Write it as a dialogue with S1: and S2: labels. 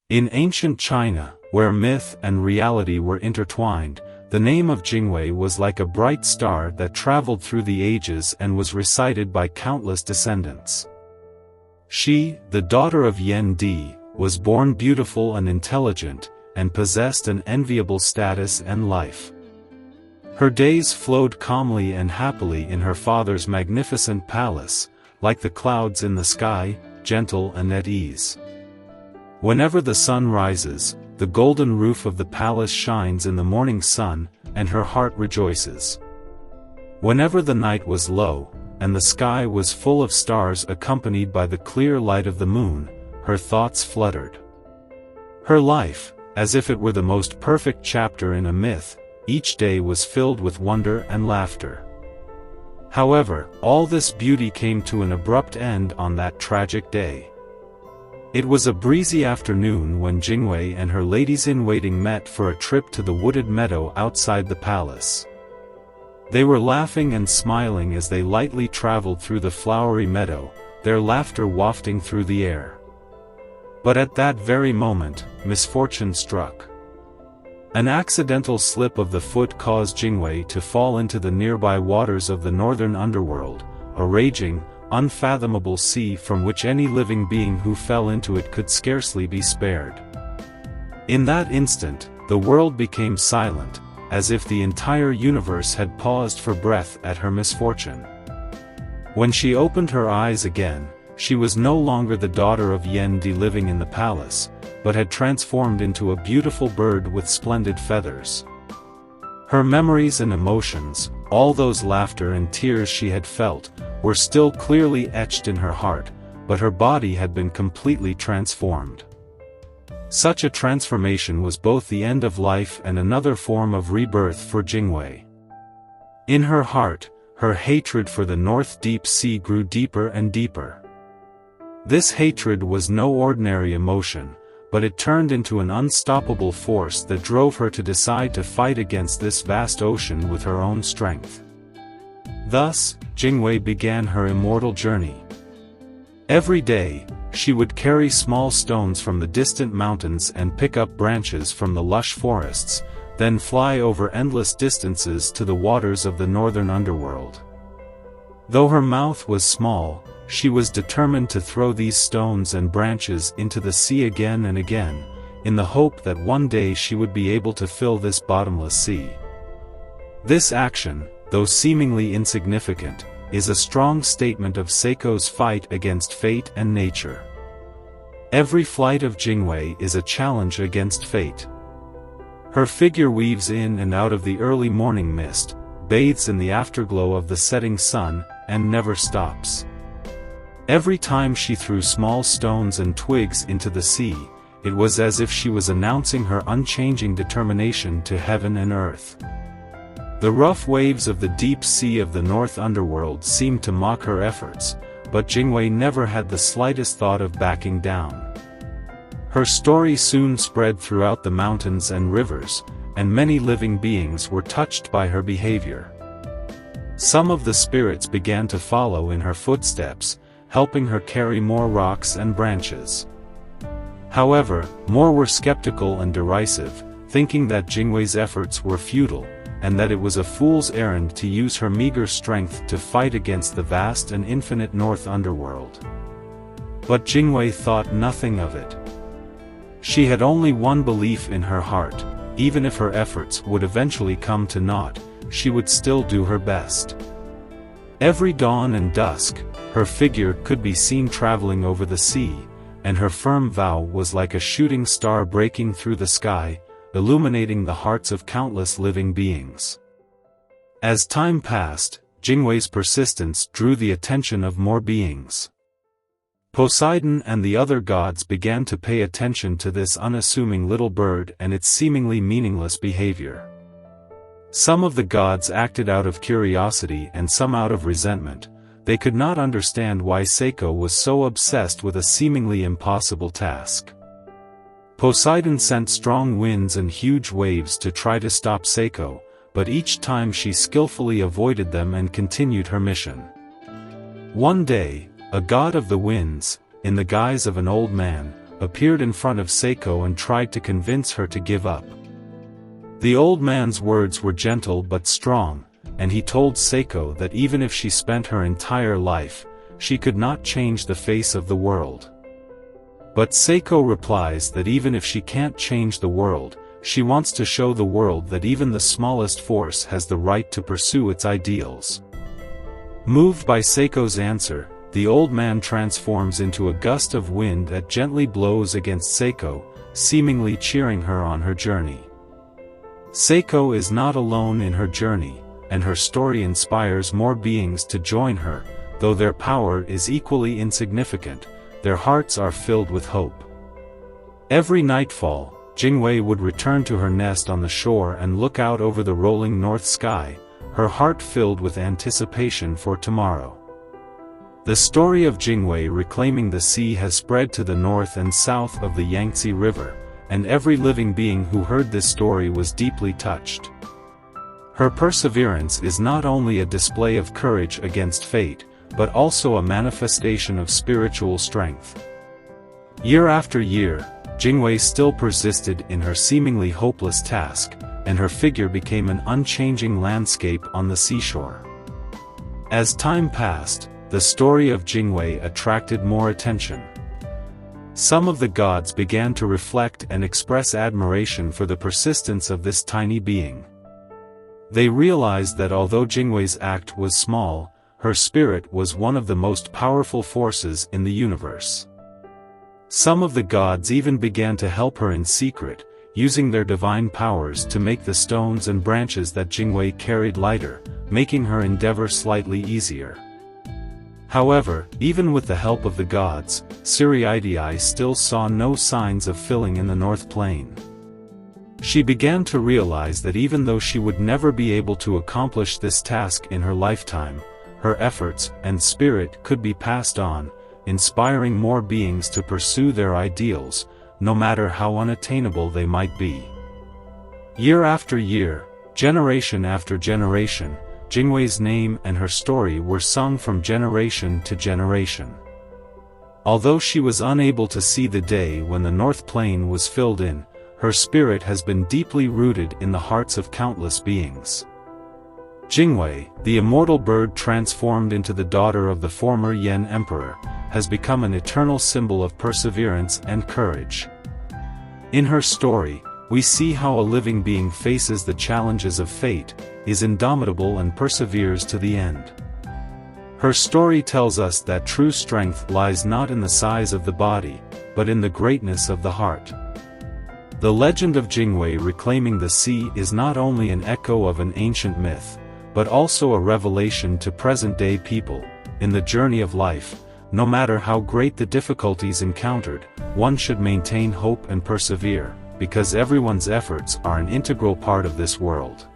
S1: In ancient China, where myth and reality were intertwined, the name of Jingwei was like a bright star that traveled through the ages and was recited by countless descendants. She, the daughter of Yan Di, was born beautiful and intelligent, and possessed an enviable status and life. Her days flowed calmly and happily in her father's magnificent palace, like the clouds in the sky, gentle and at ease. Whenever the sun rises, the golden roof of the palace shines in the morning sun, and her heart rejoices. Whenever the night was low, and the sky was full of stars accompanied by the clear light of the moon, her thoughts fluttered. Her life, as if it were the most perfect chapter in a myth, each day was filled with wonder and laughter. However, all this beauty came to an abrupt end on that tragic day. It was a breezy afternoon when Jingwei and her ladies-in-waiting met for a trip to the wooded meadow outside the palace. They were laughing and smiling as they lightly traveled through the flowery meadow, their laughter wafting through the air. But at that very moment, misfortune struck. An accidental slip of the foot caused Jingwei to fall into the nearby waters of the northern underworld, a raging, unfathomable sea from which any living being who fell into it could scarcely be spared. In that instant, the world became silent, as if the entire universe had paused for breath at her misfortune. When she opened her eyes again, she was no longer the daughter of Yan Di living in the palace, but had transformed into a beautiful bird with splendid feathers. Her memories and emotions, all those laughter and tears she had felt, were still clearly etched in her heart, but her body had been completely transformed. Such a transformation was both the end of life and another form of rebirth for Jingwei. In her heart, her hatred for the North Deep Sea grew deeper and deeper. This hatred was no ordinary emotion, but it turned into an unstoppable force that drove her to decide to fight against this vast ocean with her own strength. Thus, Jingwei began her immortal journey. Every day, she would carry small stones from the distant mountains and pick up branches from the lush forests, then fly over endless distances to the waters of the northern underworld. Though her mouth was small, she was determined to throw these stones and branches into the sea again and again, in the hope that one day she would be able to fill this bottomless sea. This action, though seemingly insignificant, is a strong statement of Seiko's fight against fate and nature. Every flight of Jingwei is a challenge against fate. Her figure weaves in and out of the early morning mist, bathes in the afterglow of the setting sun, and never stops. Every time she threw small stones and twigs into the sea, it was as if she was announcing her unchanging determination to heaven and earth. The rough waves of the deep sea of the North Underworld seemed to mock her efforts, but Jingwei never had the slightest thought of backing down. Her story soon spread throughout the mountains and rivers, and many living beings were touched by her behavior. Some of the spirits began to follow in her footsteps, helping her carry more rocks and branches. However, more were skeptical and derisive, thinking that Jingwei's efforts were futile, and that it was a fool's errand to use her meager strength to fight against the vast and infinite North Underworld. But Jingwei thought nothing of it. She had only one belief in her heart: even if her efforts would eventually come to naught, she would still do her best. Every dawn and dusk, her figure could be seen traveling over the sea, and her firm vow was like a shooting star breaking through the sky, illuminating the hearts of countless living beings. As time passed, Jingwei's persistence drew the attention of more beings. Poseidon and the other gods began to pay attention to this unassuming little bird and its seemingly meaningless behavior. Some of the gods acted out of curiosity and some out of resentment. They could not understand why Seiko was so obsessed with a seemingly impossible task. Poseidon sent strong winds and huge waves to try to stop Seiko, but each time she skillfully avoided them and continued her mission. One day, a god of the winds, in the guise of an old man, appeared in front of Seiko and tried to convince her to give up. The old man's words were gentle but strong, and he told Seiko that even if she spent her entire life, she could not change the face of the world. But Seiko replies that even if she can't change the world, she wants to show the world that even the smallest force has the right to pursue its ideals. Moved by Seiko's answer, the old man transforms into a gust of wind that gently blows against Seiko, seemingly cheering her on her journey. Seiko is not alone in her journey, and her story inspires more beings to join her. Though their power is equally insignificant, their hearts are filled with hope. Every nightfall, Jingwei would return to her nest on the shore and look out over the rolling north sky, her heart filled with anticipation for tomorrow. The story of Jingwei reclaiming the sea has spread to the north and south of the Yangtze River, and every living being who heard this story was deeply touched. Her perseverance is not only a display of courage against fate, but also a manifestation of spiritual strength. Year after year, Jingwei still persisted in her seemingly hopeless task, and her figure became an unchanging landscape on the seashore. As time passed, the story of Jingwei attracted more attention. Some of the gods began to reflect and express admiration for the persistence of this tiny being. They realized that although Jingwei's act was small, her spirit was one of the most powerful forces in the universe. Some of the gods even began to help her in secret, using their divine powers to make the stones and branches that Jingwei carried lighter, making her endeavor slightly easier. However, even with the help of the gods, Siriidii still saw no signs of filling in the North Plain. She began to realize that even though she would never be able to accomplish this task in her lifetime, her efforts and spirit could be passed on, inspiring more beings to pursue their ideals, no matter how unattainable they might be. Year after year, generation after generation, Jingwei's name and her story were sung from generation to generation. Although she was unable to see the day when the North Plain was filled in, her spirit has been deeply rooted in the hearts of countless beings. Jingwei, the immortal bird transformed into the daughter of the former Yan Emperor, has become an eternal symbol of perseverance and courage. In her story, we see how a living being faces the challenges of fate, is indomitable and perseveres to the end. Her story tells us that true strength lies not in the size of the body, but in the greatness of the heart. The legend of Jingwei reclaiming the sea is not only an echo of an ancient myth, but also a revelation to present-day people. In the journey of life, no matter how great the difficulties encountered, one should maintain hope and persevere, because everyone's efforts are an integral part of this world.